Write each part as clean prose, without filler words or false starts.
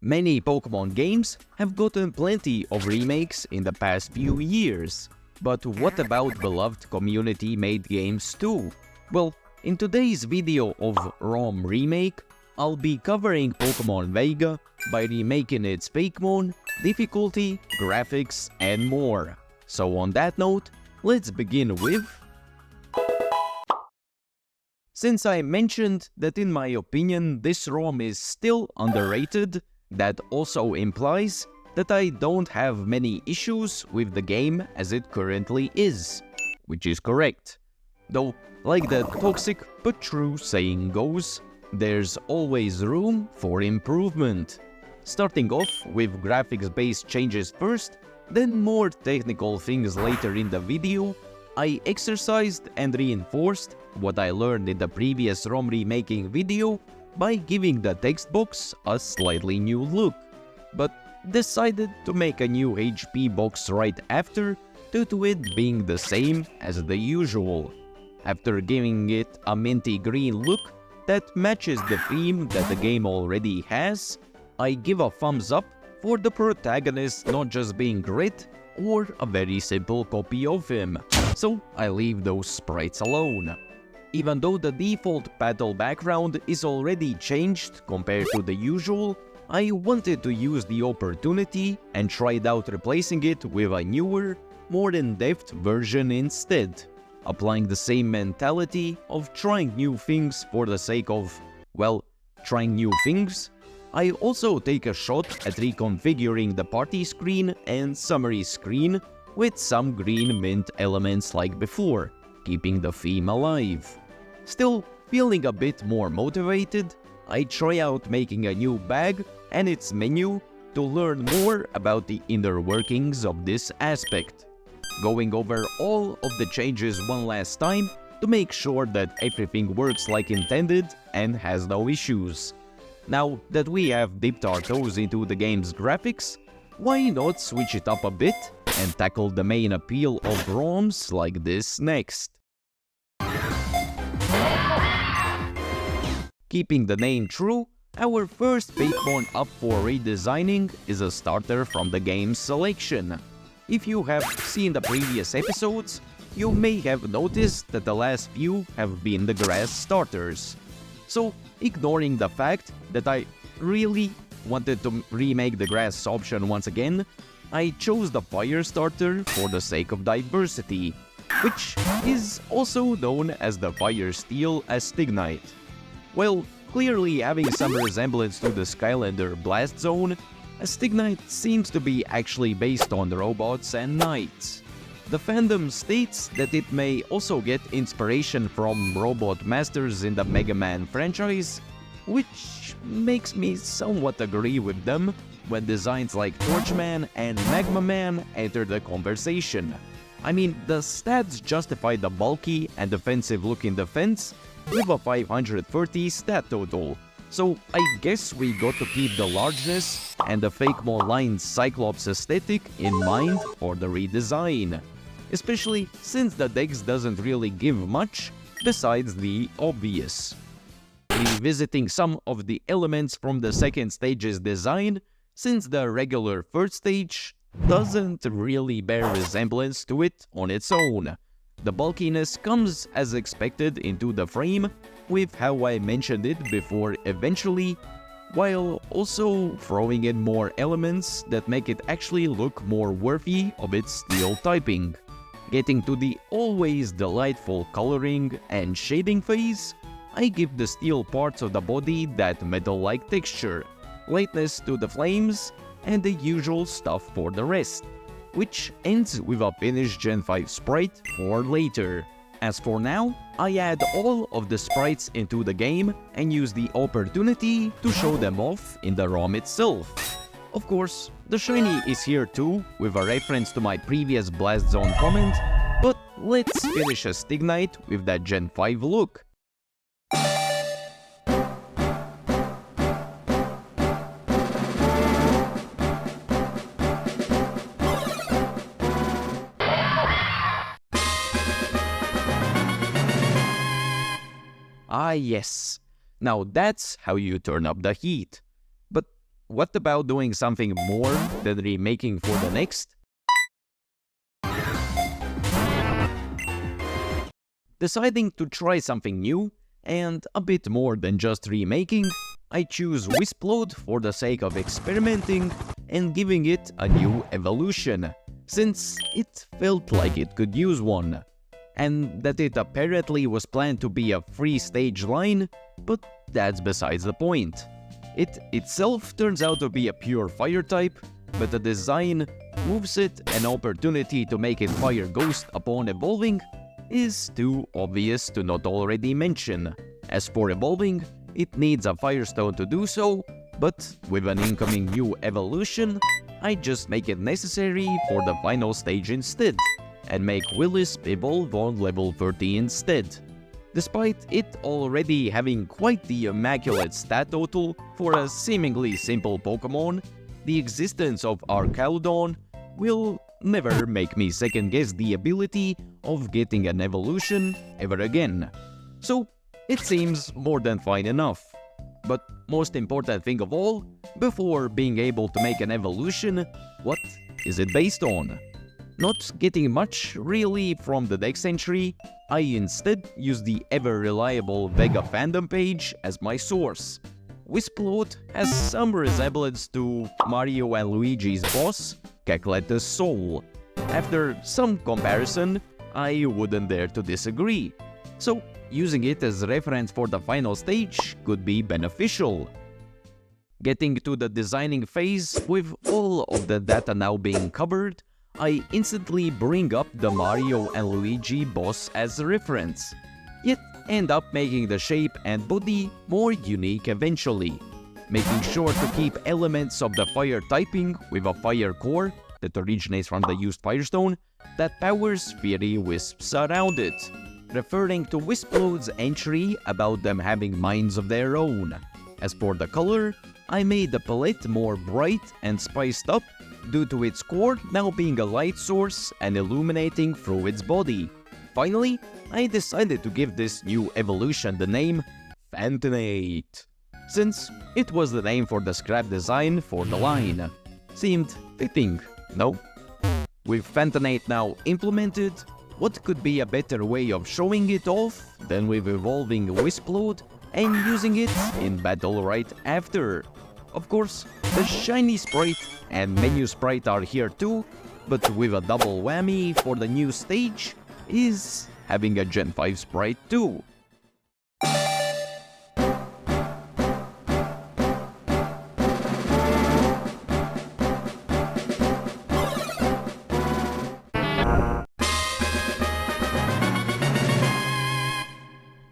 Many Pokemon games have gotten plenty of remakes in the past few years. But what about beloved community-made games too? Well, in today's video of ROM Remake, I'll be covering Pokemon Vega by remaking its fakemon, difficulty, graphics, and more. So on that note, let's begin with... Since I mentioned that in my opinion this ROM is still underrated, that also implies that I don't have many issues with the game as it currently is, which is correct. Though, like the toxic but true saying goes, there's always room for improvement. Starting off with graphics-based changes first, then more technical things later in the video, I exercised and reinforced what I learned in the previous ROM remaking video by giving the text box a slightly new look, but decided to make a new HP box right after due to it being the same as the usual. After giving it a minty green look that matches the theme that the game already has, I give a thumbs up for the protagonist not just being Grit or a very simple copy of him, so I leave those sprites alone. Even though the default battle background is already changed compared to the usual, I wanted to use the opportunity and tried out replacing it with a newer, more in-depth version instead, applying the same mentality of trying new things for the sake of, well, trying new things. I also take a shot at reconfiguring the party screen and summary screen with some green mint elements like before, keeping the theme alive. Still feeling a bit more motivated, I try out making a new bag and its menu to learn more about the inner workings of this aspect. Going over all of the changes one last time to make sure that everything works like intended and has no issues. Now that we have dipped our toes into the game's graphics, why not switch it up a bit and tackle the main appeal of ROMs like this next? Keeping the name true, our first fakemon up for redesigning is a starter from the game's selection. If you have seen the previous episodes, you may have noticed that the last few have been the grass starters. So, ignoring the fact that I really wanted to remake the grass option once again, I chose the fire starter for the sake of diversity, which is also known as the fire steel Astignite. While clearly having some resemblance to the Skylander Blast Zone, Astignite seems to be actually based on robots and knights. The fandom states that it may also get inspiration from robot masters in the Mega Man franchise, which makes me somewhat agree with them when designs like Torchman and Magma Man enter the conversation. I mean, the stats justify the bulky and defensive looking defense with a 530 stat total, so I guess we got to keep the largeness and the fakemon line's Cyclops aesthetic in mind for the redesign, especially since the dex doesn't really give much besides the obvious. Revisiting some of the elements from the second stage's design, since the regular third stage doesn't really bear resemblance to it on its own. The bulkiness comes as expected into the frame with how I mentioned it before eventually, while also throwing in more elements that make it actually look more worthy of its steel typing. Getting to the always delightful coloring and shading phase, I give the steel parts of the body that metal-like texture, lightness to the flames, and the usual stuff for the rest, which ends with a finished Gen 5 sprite for later. As for now, I add all of the sprites into the game and use the opportunity to show them off in the ROM itself. Of course, the shiny is here too, with a reference to my previous Blast Zone comment, but let's finish Astignite with that Gen 5 look. Ah yes, now that's how you turn up the heat. But what about doing something more than remaking for the next? Deciding to try something new and a bit more than just remaking, I choose Wispload for the sake of experimenting and giving it a new evolution, since it felt like it could use one. And that it apparently was planned to be a free stage line, but that's besides the point. It itself turns out to be a pure fire type, but the design moves it an opportunity to make it fire ghost upon evolving is too obvious to not already mention. As for evolving, it needs a firestone to do so, but with an incoming new evolution, I just make it necessary for the final stage instead, and make Willis evolve on level 30 instead. Despite it already having quite the immaculate stat total for a seemingly simple Pokemon, the existence of Archaudon will never make me second guess the ability of getting an evolution ever again. So it seems more than fine enough. But most important thing of all, before being able to make an evolution, what is it based on? Not getting much really from the dex entry, I instead use the ever-reliable Vega fandom page as my source. Wispload has some resemblance to Mario and Luigi's boss, Cackleta's Soul. After some comparison, I wouldn't dare to disagree. So using it as reference for the final stage could be beneficial. Getting to the designing phase with all of the data now being covered, I instantly bring up the Mario and Luigi boss as a reference, yet end up making the shape and body more unique eventually, making sure to keep elements of the fire typing with a fire core that originates from the used firestone that powers fiery wisps around it, referring to Wispload's entry about them having minds of their own. As for the color, I made the palette more bright and spiced up due to its core now being a light source and illuminating through its body. Finally, I decided to give this new evolution the name Phantonate, since it was the name for the scrap design for the line. Seemed fitting, no? With Phantonate now implemented, what could be a better way of showing it off than with evolving Wispload and using it in battle right after? Of course, the shiny sprite and menu sprite are here too, but with a double whammy for the new stage is having a Gen 5 sprite too.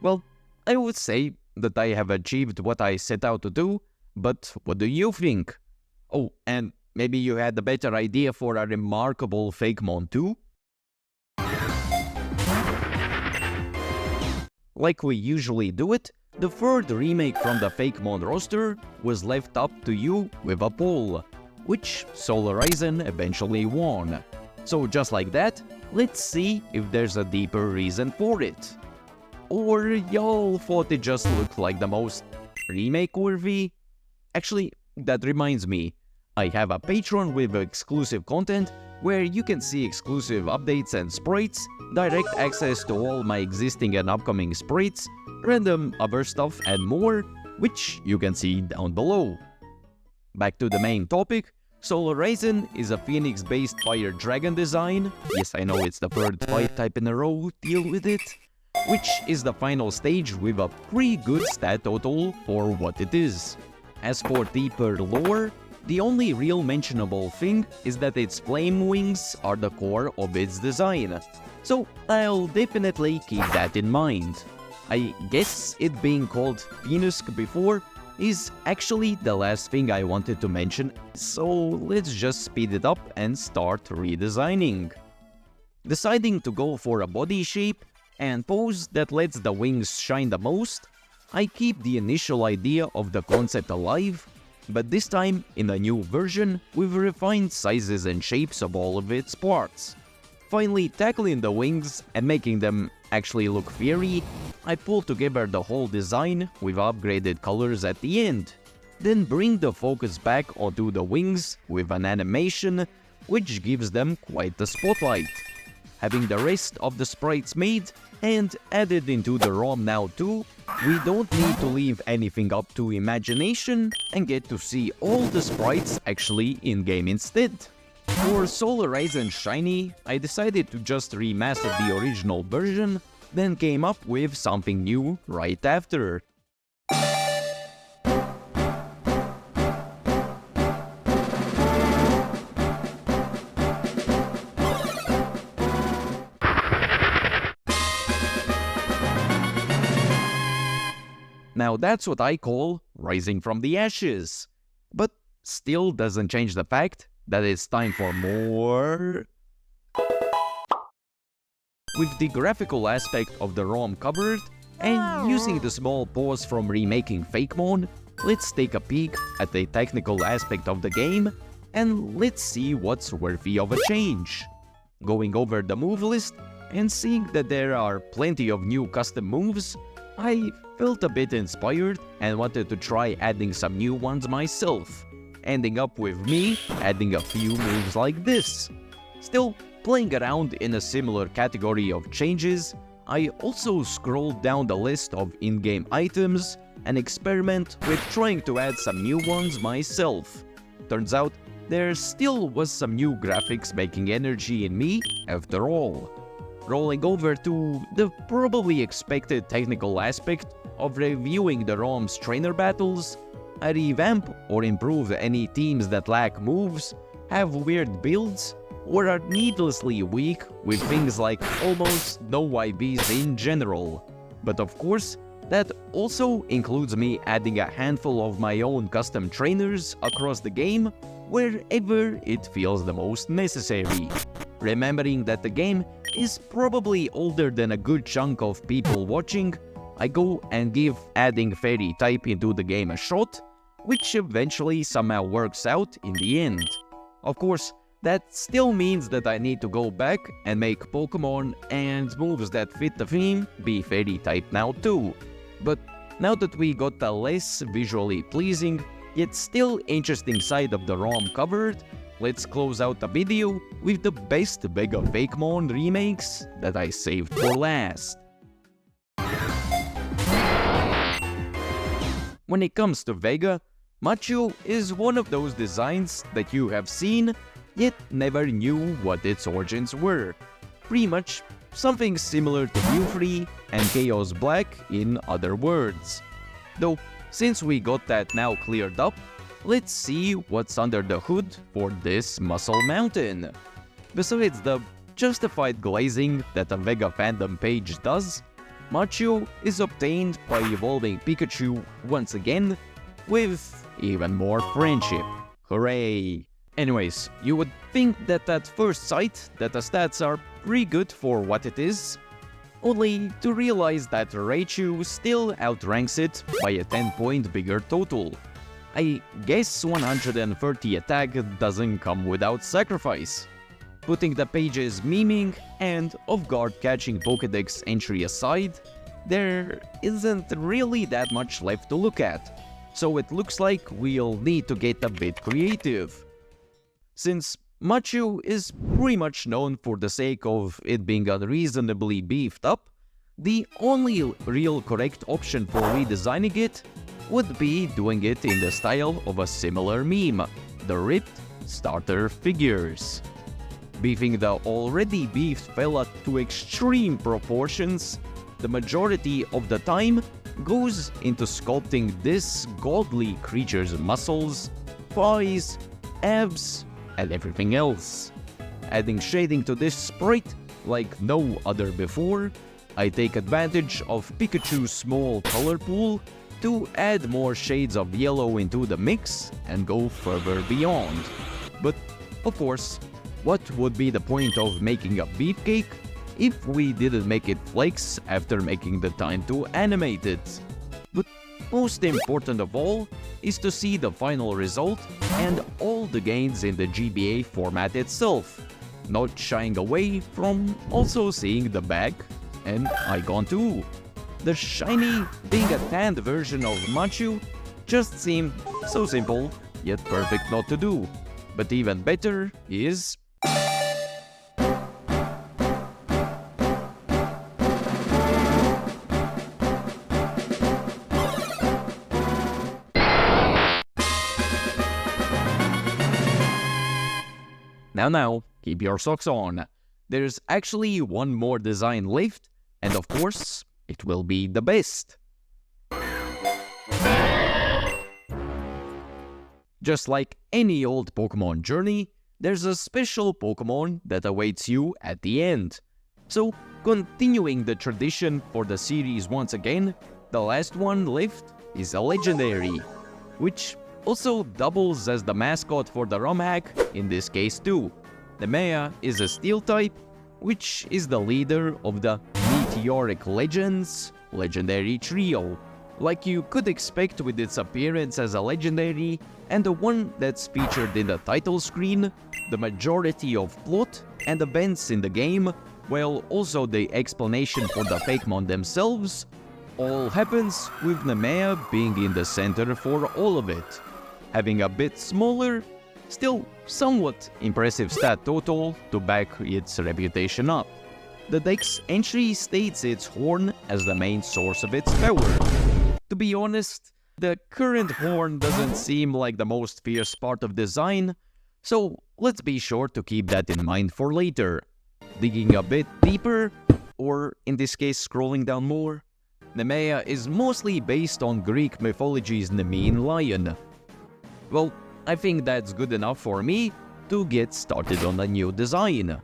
Well, I would say that I have achieved what I set out to do, but what do you think? Oh, and maybe you had a better idea for a remarkable fakemon too? Like we usually do it, the third remake from the fakemon roster was left up to you with a poll, which Solarisen eventually won. So just like that, let's see if there's a deeper reason for it. Or y'all thought it just looked like the most remake-worthy? Actually, that reminds me, I have a Patreon with exclusive content where you can see exclusive updates and sprites, direct access to all my existing and upcoming sprites, random other stuff and more, which you can see down below. Back to the main topic, Solarisen is a Phoenix-based fire dragon design. Yes, I know it's the third fire type in a row, deal with it. Which is the final stage with a pretty good stat total for what it is. As for deeper lore, the only real mentionable thing is that its flame wings are the core of its design, so I'll definitely keep that in mind. I guess it being called Phoenix before is actually the last thing I wanted to mention, so let's just speed it up and start redesigning. Deciding to go for a body shape and pose that lets the wings shine the most, I keep the initial idea of the concept alive, but this time in a new version with refined sizes and shapes of all of its parts. Finally tackling the wings and making them actually look fiery, I pulled together the whole design with upgraded colors at the end. then bring the focus back onto the wings with an animation which gives them quite the spotlight. Having the rest of the sprites made and added into the ROM now too, we don't need to leave anything up to imagination and get to see all the sprites actually in-game instead. For Solarisen Shiny, I decided to just remaster the original version, then came up with something new right after. Now that's what I call rising from the ashes. But still doesn't change the fact that it's time for more. With the graphical aspect of the ROM covered, and using the small pause from Remaking Fakemon, let's take a peek at the technical aspect of the game, and let's see what's worthy of a change. Going over the move list, and seeing that there are plenty of new custom moves, I felt a bit inspired and wanted to try adding some new ones myself, ending up with me adding a few moves like this. Still, playing around in a similar category of changes, I also scrolled down the list of in-game items and experiment with trying to add some new ones myself. Turns out, there still was some new graphics making energy in me after all. Rolling over to the probably expected technical aspect of reviewing the ROM's trainer battles, I revamp or improve any teams that lack moves, have weird builds, or are needlessly weak with things like almost no IVs in general. But of course, that also includes me adding a handful of my own custom trainers across the game wherever it feels the most necessary. Remembering that the game is probably older than a good chunk of people watching, I go and give adding fairy type into the game a shot, which eventually somehow works out in the end. Of course, that still means that I need to go back and make Pokemon and moves that fit the theme be fairy type now too. But now that we got the less visually pleasing, yet still interesting side of the ROM covered, let's close out the video with the best Vega Fakemon remakes that I saved for last. When it comes to Vega, Machu is one of those designs that you have seen, yet never knew what its origins were. Pretty much something similar to View and Chaos Black in other words. Though, since we got that now cleared up, let's see what's under the hood for this muscle mountain. Besides the justified glazing that a Vega fandom page does, Machu is obtained by evolving Pikachu once again with even more friendship. Hooray! Anyways, you would think that at first sight that the stats are pretty good for what it is, only to realize that Raichu still outranks it by a 10-point bigger total. I guess 130 attack doesn't come without sacrifice. Putting the page's memeing and off-guard catching Pokédex entry aside, there isn't really that much left to look at, so it looks like we'll need to get a bit creative. Since Machu is pretty much known for the sake of it being unreasonably beefed up, the only real correct option for redesigning it would be doing it in the style of a similar meme, the ripped starter figures. Beefing the already beefed fella to extreme proportions, the majority of the time goes into sculpting this godly creature's muscles, thighs, abs, and everything else. Adding shading to this sprite like no other before, I take advantage of Pikachu's small color pool to add more shades of yellow into the mix and go further beyond. But, of course, what would be the point of making a beefcake if we didn't make it flakes after making the time to animate it? But most important of all is to see the final result and all the gains in the GBA format itself, not shying away from also seeing the back and icon too. The shiny, being a tanned version of Machu just seemed So simple, yet perfect not to do. But even better is... Now, keep your socks on. There's actually one more design left, and of course, it will be the best. Just like any old Pokemon journey, there's a special Pokemon that awaits you at the end. So, continuing the tradition for the series once again, the last one left is a legendary, which also doubles as the mascot for the romhack in this case too. Nemea is a steel type, which is the leader of the Meteoric Legends legendary trio, like you could expect with its appearance as a legendary and the one that's featured in the title screen, the majority of plot and events in the game, while also the explanation for the fakemon themselves, all happens with Nemea being in the center for all of it. Having a bit smaller, still somewhat impressive stat total to back its reputation up. The deck's entry states its horn as the main source of its power. To be honest, the current horn doesn't seem like the most fierce part of design, so let's be sure to keep that in mind for later. Digging a bit deeper, or in this case scrolling down more, Nemea is mostly based on Greek mythology's Nemean lion. Well, I think that's good enough for me to get started on a new design.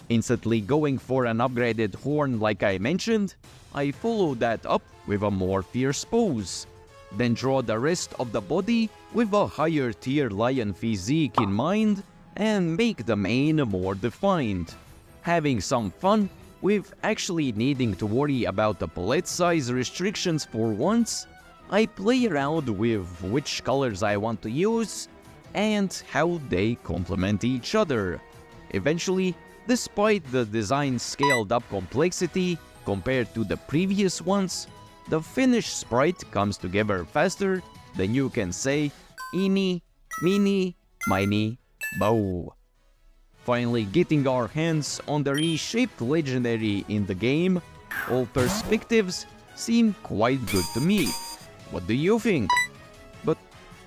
Instantly going for an upgraded horn like I mentioned, I follow that up with a more fierce pose. Then draw the rest of the body with a higher tier lion physique in mind and make the mane more defined. Having some fun with actually needing to worry about the palette size restrictions for once, I play around with which colors I want to use and how they complement each other. Eventually, despite the design's scaled-up complexity compared to the previous ones, the finished sprite comes together faster than you can say eeny, meeny, miny, moe. Finally getting our hands on the reshaped legendary in the game, all perspectives seem quite good to me. What do you think? But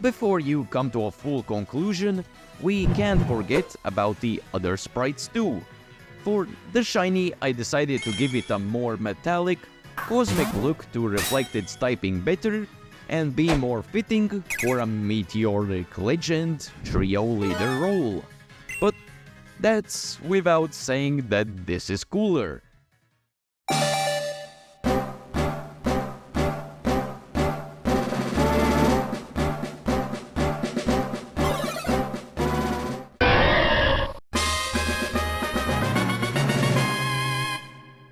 before you come to a full conclusion, we can't forget about the other sprites too. For the shiny, I decided to give it a more metallic, cosmic look to reflect its typing better and be more fitting for a Meteoric Legend trio leader role. But that's without saying that this is cooler.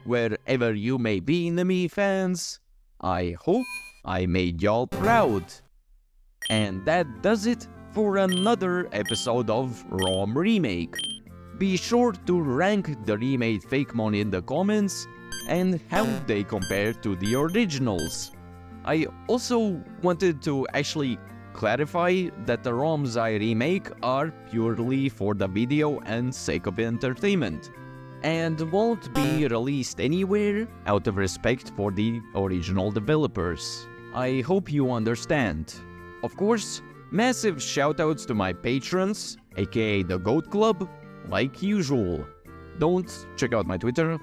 Wherever you may be, Nemea fans, I hope I made y'all proud. And that does it for another episode of ROM Remake. Be sure to rank the remade fakemon in the comments and how they compare to the originals. I also wanted to actually clarify that the ROMs I remake are purely for the video and sake of entertainment, and won't be released anywhere out of respect for the original developers. I hope you understand. Of course, massive shoutouts to my patrons, aka the Goat Club, like usual. Don't check out my Twitter,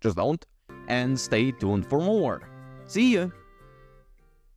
just don't, and stay tuned for more. See ya!